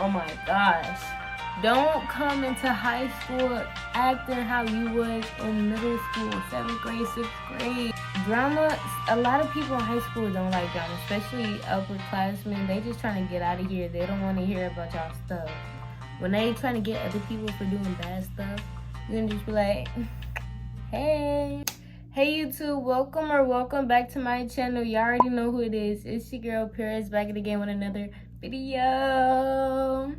Oh my gosh. Don't come into high school acting how you was in middle school, 7th grade, 6th grade. Drama, a lot of people in high school don't like drama, especially upperclassmen. They just trying to get out of here. They don't want to hear about y'all stuff. When they trying to get other people for doing bad stuff, you're gonna just be like, hey. Hey YouTube, welcome back to my channel. Y'all already know who it is. It's your girl Paris back again with another video.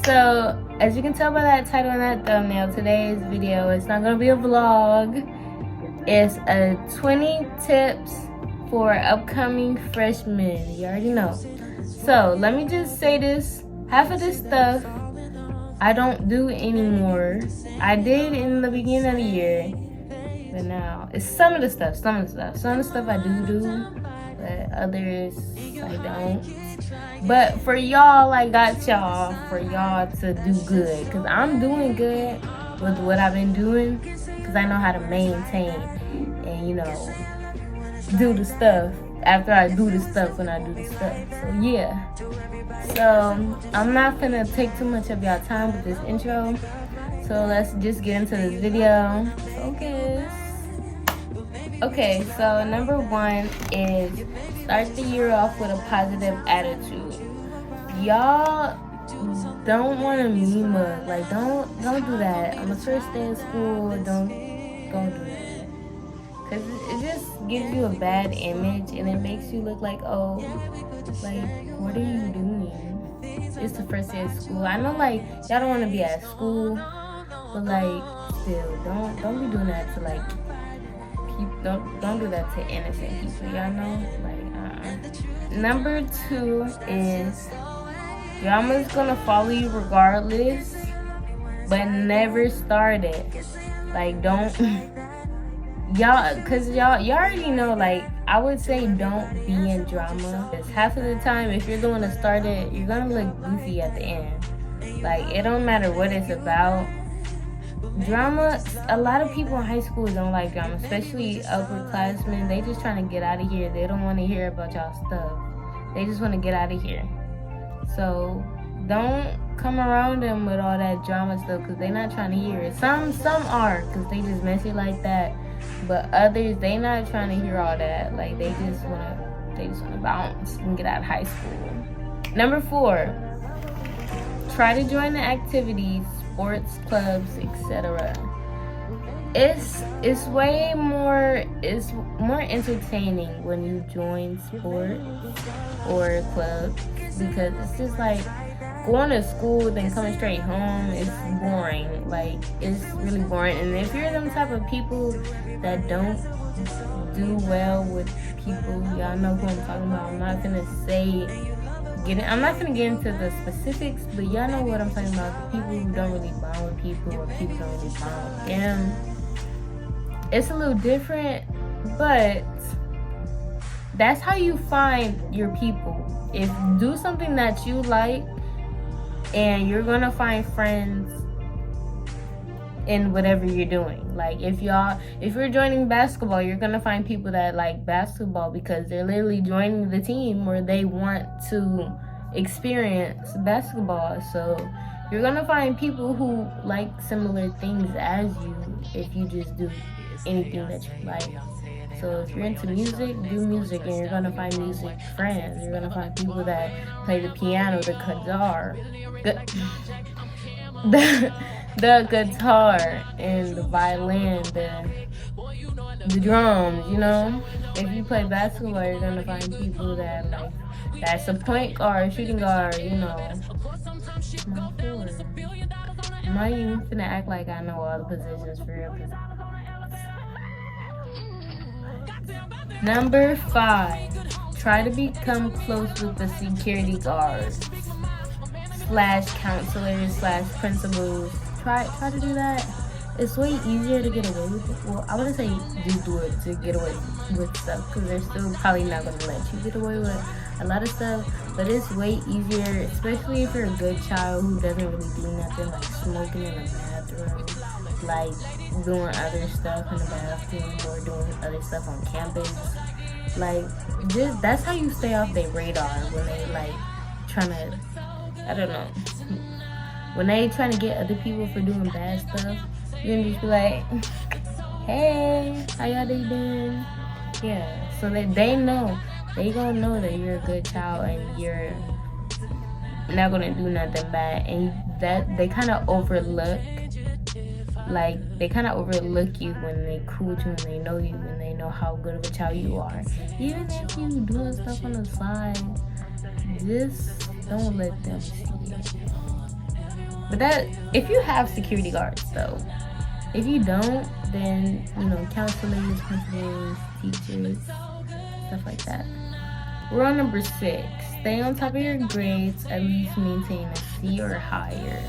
So as you can tell by that title and that thumbnail, today's video is not gonna be a vlog. It's a 20 tips for upcoming freshmen. You already know. So let me just say this, half of this stuff I don't do anymore. I did in the beginning of the year, but now it's some of the stuff I do, but others I don't. But for y'all, I got y'all for y'all to do good, because I'm doing good with what I've been doing, because I know how to maintain and, you know, do the stuff after I do the stuff when I do the stuff. So yeah. So I'm not gonna take too much of y'all time with this intro. So let's just get into this video. Focus. Okay, so number one is start the year off with a positive attitude. Y'all don't want to meme mug. Like don't do that. On the first day of school, don't do that. Cause it just gives you a bad image and it makes you look like, oh, like, what are you doing? It's the first day of school. I know, like, y'all don't want to be at school, but like, still, don't be doing that to like, don't do that to innocent people. Y'all know, like, Number two is drama's gonna follow you regardless, but never start it. Like, don't. Y'all already know, like, I would say don't be in drama. Because half of the time, if you're going to start it, you're going to look goofy at the end. Like, it don't matter what it's about. Drama, a lot of people in high school don't like drama, especially upperclassmen. They just trying to get out of here. They don't want to hear about y'all stuff. They just want to get out of here. So don't come around them with all that drama stuff, because they're not trying to hear it. Some are, because they just messy like that. But others, they not trying to hear all that. Like, they just wanna bounce and get out of high school. Number four, try to join the activities, sports clubs, etc. It's way more, it's more entertaining when you join sports or clubs, because it's just like going to school then coming straight home is boring. Like, it's really boring. And if you're them type of people that don't do well with people, y'all know who I'm talking about. I'm not gonna get into the specifics, but y'all know what I'm talking about. The people who don't really bond with people, or people don't really bond with them. It's a little different, but that's how you find your people. If you do something that you like, and you're gonna find friends in whatever you're doing. Like, if you're joining basketball, you're gonna find people that like basketball, because they're literally joining the team where they want to experience basketball. So you're gonna find people who like similar things as you, if you just do anything that you like. So if you're into music, do music, and you're gonna find music friends. You're gonna find people that play the piano, the guitar, the guitar, and the violin, the drums. You know, if you play basketball, you're gonna find people that like that's a point guard, shooting guard. You know, I'm not even finna act like I know all the positions for real. Number five, try to become close with the security guards / counselors / principals. Try to do that. It's way easier to get away with it. Well, I wouldn't say just do it to get away with stuff, because they're still probably not going to let you get away with a lot of stuff. But it's way easier, especially if you're a good child who doesn't really do nothing, like smoking in the bathroom, like doing other stuff in the bathroom or doing other stuff on campus. Like, just that's how you stay off their radar when they like trying to, I don't know, when they trying to get other people for doing bad stuff. You can just be like, hey, how y'all day doing? Yeah, so that they know, they gonna know that you're a good child and you're not gonna do nothing bad, and that they kind of overlook, like they kind of overlook you when they cool with you and they know you and they know how good of a child you are. Even if you doing stuff on the side, just don't let them see it. But that, if you have security guards though, if you don't, then you know, counselors, principals, teachers, stuff like that. We're on number 6. Stay on top of your grades, at least maintain a C or higher.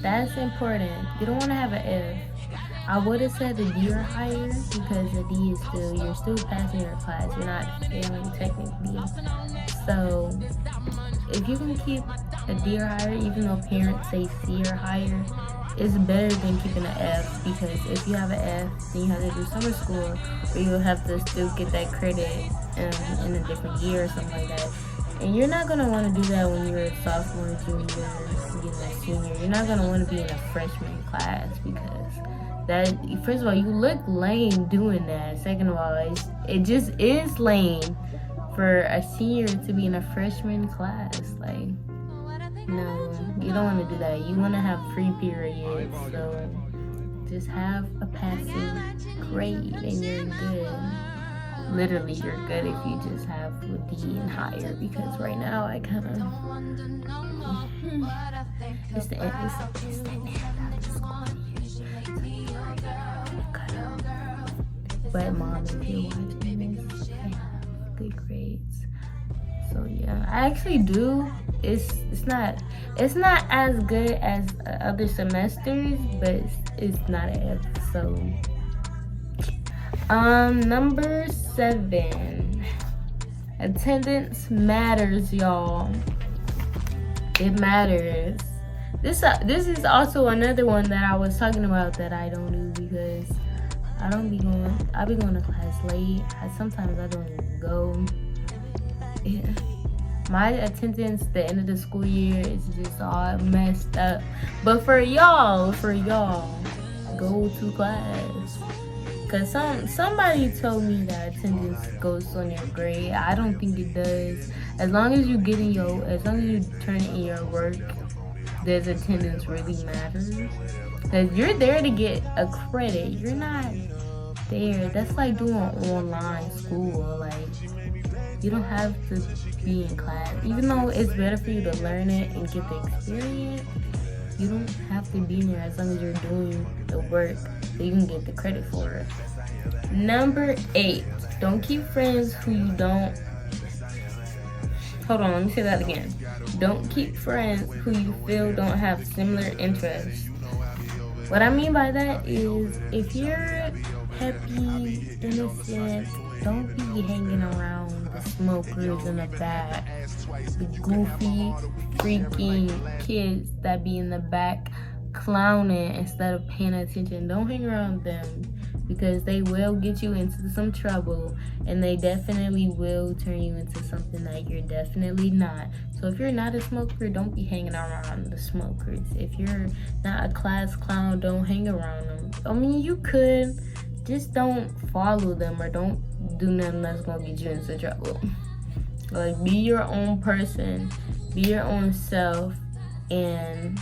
That's important. You don't want to have an F. I would have said a D or higher because a D is still, you're still passing your class. You're not failing technically. So if you can keep a D or higher, even though parents say C or higher, it's better than keeping an F, because if you have an F, then you have to do summer school, or you'll have to still get that credit in a different year or something like that. And you're not going to want to do that when you're a sophomore, junior, a senior. You're not going to want to be in a freshman class, because that, first of all, you look lame doing that. Second of all, it just is lame for a senior to be in a freshman class. Like, no, you don't want to do that. You want to have free periods, so just have a passing grade and you're good. Literally, you're good if you just have a D and higher, because right now I kind of, it's the end of the school year. But mom, if you're watching this, I have good grades. So yeah, I actually do. It's not as good as other semesters, but it's not an F. So number 7, attendance matters, y'all. It matters. This is also another one that I was talking about that I don't do, because I be going to class late. Sometimes I don't even go. Yeah. My attendance at the end of the school year is just all messed up. But for y'all, go to class. Cause somebody told me that attendance goes on your grade. I don't think it does. As long as you turn in your work, does attendance really matter? Cause you're there to get a credit. You're not there. That's like doing online school. Like, you don't have to be in class. Even though it's better for you to learn it and get the experience, you don't have to be there as long as you're doing the work so you can get the credit for it. Number 8, don't keep friends who you don't. Hold on, let me say that again. Don't keep friends who you feel don't have similar interests. What I mean by that is, if you're happy, innocent, don't be hanging around the smokers in the back, the goofy, freaking kids that be in the back clowning instead of paying attention. Don't hang around them, because they will get you into some trouble, and they definitely will turn you into something that you're definitely not. So if you're not a smoker, don't be hanging around the smokers. If you're not a class clown, don't hang around them. I mean, you could, just don't follow them, or don't do nothing that's gonna get you into trouble. Like, be your own person, be your own self, and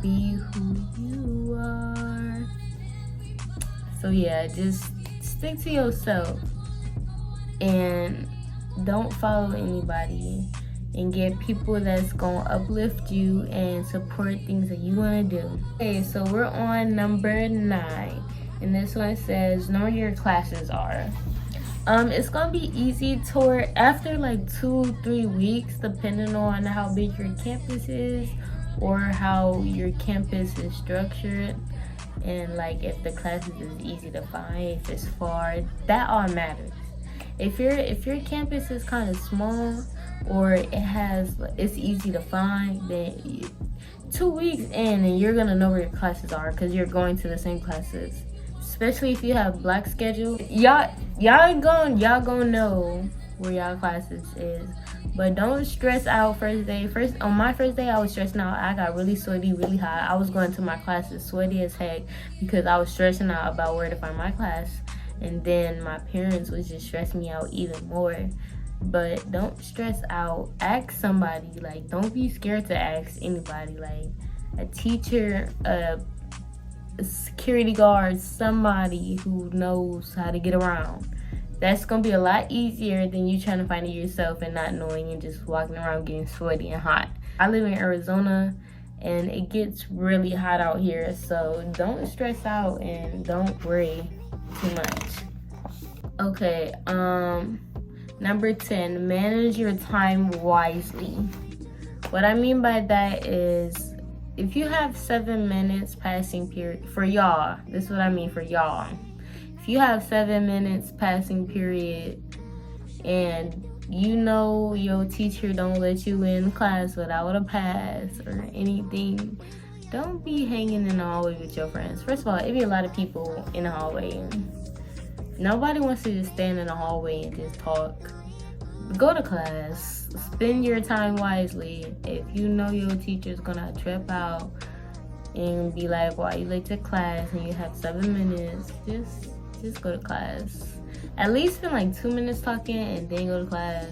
be who you are. So yeah, just stick to yourself and don't follow anybody, and get people that's gonna uplift you and support things that you wanna do. Okay, so we're on number 9, and this one says know where your classes are. It's gonna be easy toward after like 2-3 weeks, depending on how big your campus is or how your campus is structured, and like if the classes is easy to find, if it's far, that all matters. If your campus is kind of small, or it's easy to find, then 2 weeks in and you're gonna know where your classes are because you're going to the same classes. Especially if you have block schedule. Y'all gonna know where y'all classes is. But don't stress out first day. On my first day, I was stressing out. I got really sweaty, really hot. I was going to my classes sweaty as heck because I was stressing out about where to find my class. And then my parents was just stressing me out even more. But don't stress out. Ask somebody. Like, don't be scared to ask anybody. Like, a teacher, a security guard, somebody who knows how to get around. That's gonna be a lot easier than you trying to find it yourself and not knowing and just walking around getting sweaty and hot. I live in Arizona and it gets really hot out here, so don't stress out and don't worry too much. Okay, number 10, manage your time wisely. What I mean by that is, if you have 7 minutes passing period, for y'all, this is what I mean for y'all. If you have 7 minutes passing period and you know your teacher don't let you in class without a pass or anything, don't be hanging in the hallway with your friends. First of all, it be a lot of people in the hallway and nobody wants to just stand in the hallway and just talk. Go to class. Spend your time wisely. If you know your teacher's gonna trip out and be like, why you late to class and you have 7 minutes, just go to class. At least spend like 2 minutes talking and then go to class.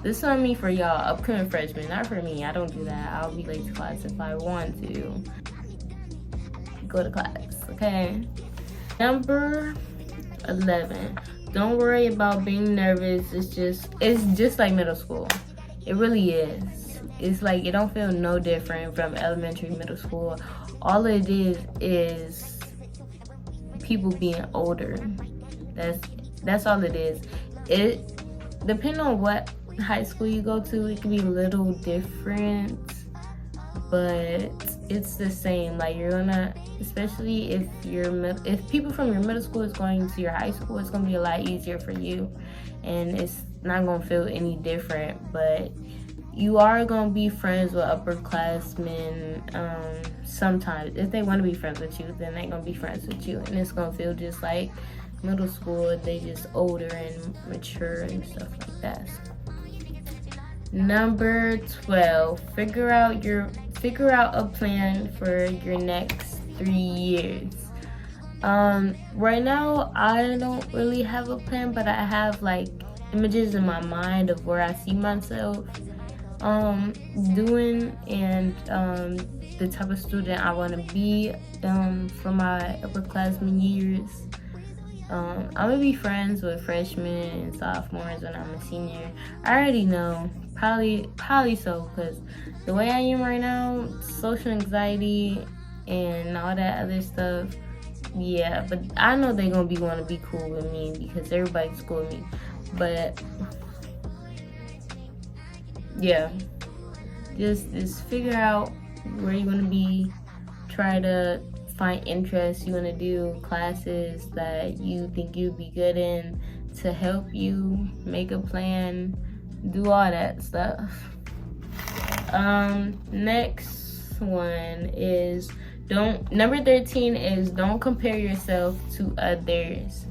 This is what I mean for y'all upcoming freshmen, not for me. I don't do that. I'll be late to class if I want to. Go to class, okay? Number 11. Don't worry about being nervous. It's just like middle school. It really is. It's like it don't feel no different from elementary, middle school. All it is people being older. That's all it is. It depending on what high school you go to, it can be a little different, but it's the same. Like, you're gonna, especially if people from your middle school is going to your high school, it's gonna be a lot easier for you and it's not gonna feel any different. But you are gonna be friends with upperclassmen sometimes. If they want to be friends with you, then they're gonna be friends with you, and it's gonna feel just like middle school. They just older and mature and stuff like that. Number 12, figure out a plan for your next 3 years. Right now I don't really have a plan, but I have like images in my mind of where I see myself doing and the type of student I want to be for my upperclassmen years. I'm gonna be friends with freshmen and sophomores when I'm a senior. I already know, probably so, because the way I am right now, social anxiety and all that other stuff, yeah, but I know they're gonna want to be cool with me because everybody's cool with me. But yeah, just figure out where you're gonna be. Try to find interests you want to do, classes that you think you'd be good in to help you make a plan, do all that stuff. Next one is number 13 is don't compare yourself to others.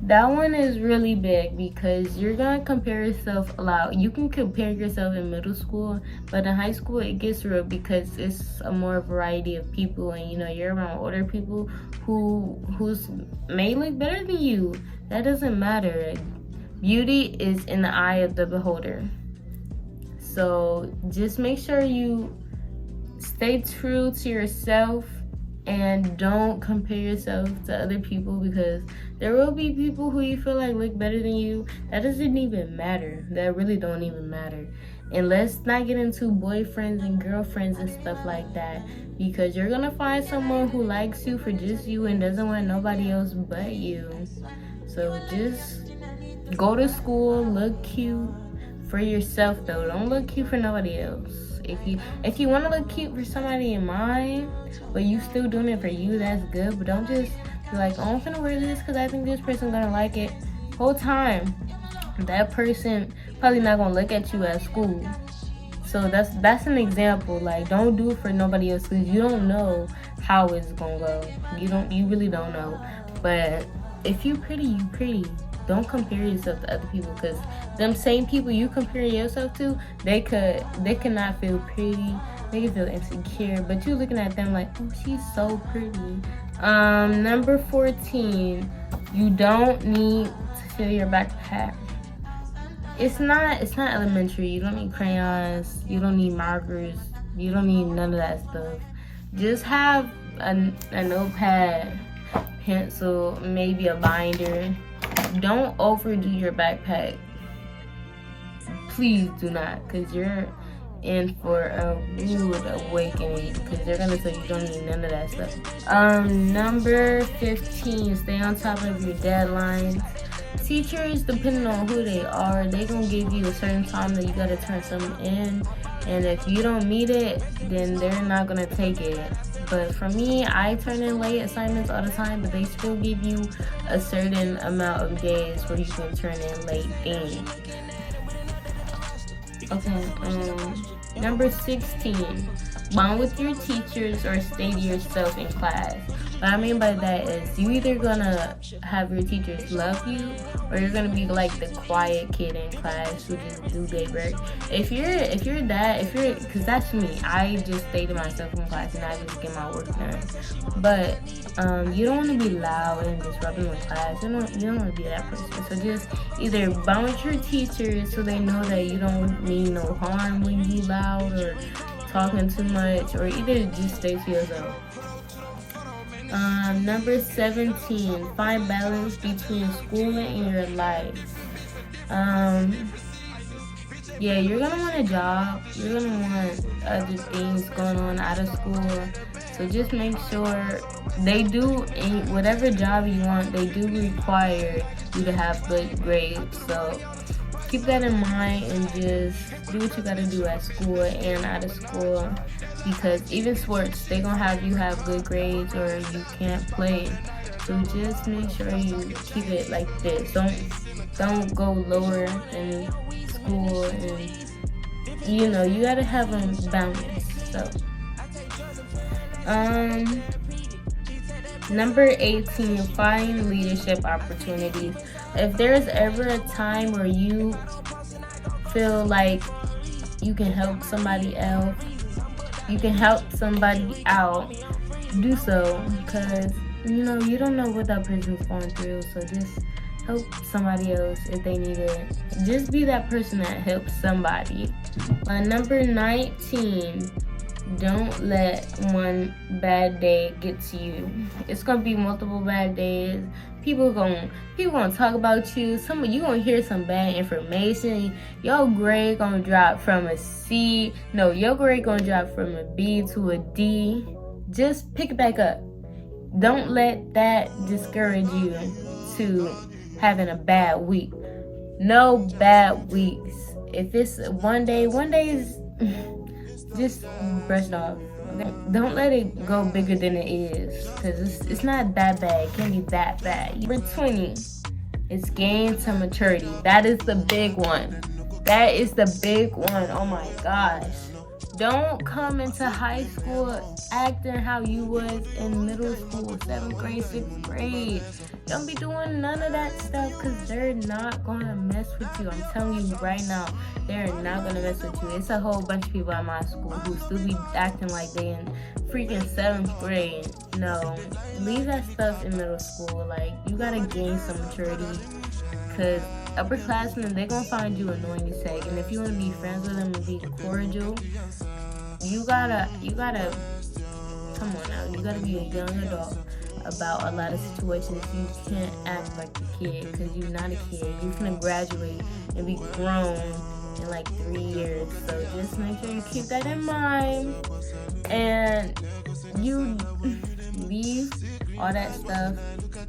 That one is really big because you're gonna compare yourself a lot. You can compare yourself in middle school, but in high school it gets real because it's a more variety of people, and you know you're around older people who's may look better than you. That doesn't matter. Beauty is in the eye of the beholder. So just make sure you stay true to yourself and don't compare yourself to other people, because there will be people who you feel like look better than you. That doesn't even matter. That really don't even matter. And let's not get into boyfriends and girlfriends and stuff like that, because you're gonna find someone who likes you for just you and doesn't want nobody else but you. So just go to school, look cute for yourself though. Don't look cute for nobody else. If you want to look cute for somebody in mind, but you still doing it for you, that's good. But don't just be like, oh, I'm gonna wear this because I think this person gonna like it. Whole time that person probably not gonna look at you at school. So that's an example. Like, don't do it for nobody else, because you don't know how it's gonna go. You really don't know. But if you pretty, you pretty. Don't compare yourself to other people, because them same people you compare yourself to, they cannot feel pretty. They can feel insecure, but you looking at them like, oh, she's so pretty. Number 14, you don't need to fill your backpack. It's not elementary. You don't need crayons. You don't need markers. You don't need none of that stuff. Just have a notepad, pencil, maybe a binder. Don't overdo your backpack. Please do not, because you're in for a rude awakening, because they're gonna tell you don't need none of that stuff. Number 15, stay on top of your deadlines. Teachers, depending on who they are, they gonna give you a certain time that you gotta turn something in, and if you don't meet it, then they're not gonna take it. But for me, I turn in late assignments all the time, but they still give you a certain amount of days where you can turn in late things. Okay, number 16, bond with your teachers or stay to yourself in class. What I mean by that is, you either gonna have your teachers love you, or you're gonna be like the quiet kid in class who just do their work. If you're, cause that's me. I just stay to myself in class and I just get my work done. But you don't want to be loud and disrupting the class. You don't want to be that person. So just either bond with your teachers so they know that you don't mean no harm when you loud or talking too much, or either just stay to yourself. Number 17, find balance between school and your life. Yeah, you're gonna want a job. You're gonna want other things going on out of school. So just make sure they do, whatever job you want, they do require you to have good grades. So keep that in mind and just do what you gotta do at school and out of school, because even sports, they gonna have you have good grades or you can't play. So just make sure you keep it like this. Don't go lower than school, and you gotta have a balance. So number 18, find leadership opportunities. If there's ever a time where you feel like you can help somebody else, you can help somebody out, do so, because you don't know what that person's going through. So just help somebody else if they need it. Just be that person that helps somebody. Number 19, don't let one bad day get to you. It's gonna be multiple bad days. People gonna talk about you. You gonna hear some bad information. Your grade gonna drop from a C. No, your grade gonna drop from a B to a D. Just pick it back up. Don't let that discourage you to having a bad week. No bad weeks. If it's one day is just brush it off. Don't let it go bigger than it is, because it's not that bad. It can't be that bad. Number 20, it's gain to maturity. That is the big one. That is the big one. Oh my gosh. Don't come into high school acting how you was in middle school, 7th grade, 6th grade. Don't be doing none of that stuff, because they're not going to mess with you. I'm telling you right now, they're not going to mess with you. It's a whole bunch of people at my school who still be acting like they in freaking 7th grade. No, leave that stuff in middle school. Like, you got to gain some maturity, because upperclassmen, they're going to find you annoying as heck. And if you want to be friends with them and be cordial, you gotta, come on now, you gotta be a young adult about a lot of situations. You can't act like a kid, because you're not a kid. You're gonna graduate and be grown in like 3 years. So just make sure you keep that in mind, and you leave all that stuff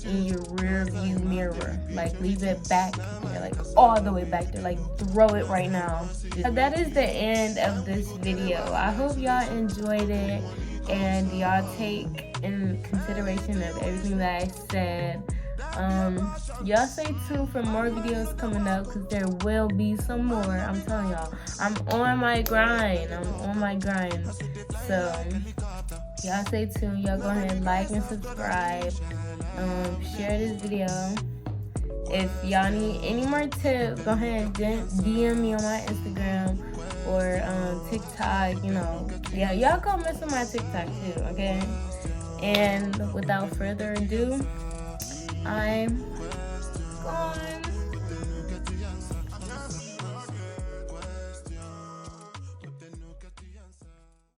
in your rear view mirror. Like, leave it back there, like all the way back there. Like, throw it right now. That is the end of this video. I hope y'all enjoyed it and y'all take in consideration of everything that I said. Y'all stay tuned for more videos coming up, because there will be some more. I'm telling y'all, I'm on my grind. So y'all stay tuned. Y'all go ahead and like and subscribe. Share this video. If y'all need any more tips, go ahead and DM me on my Instagram or TikTok. You know, yeah, y'all go mess with my TikTok too, okay? And without further ado, I'm gone.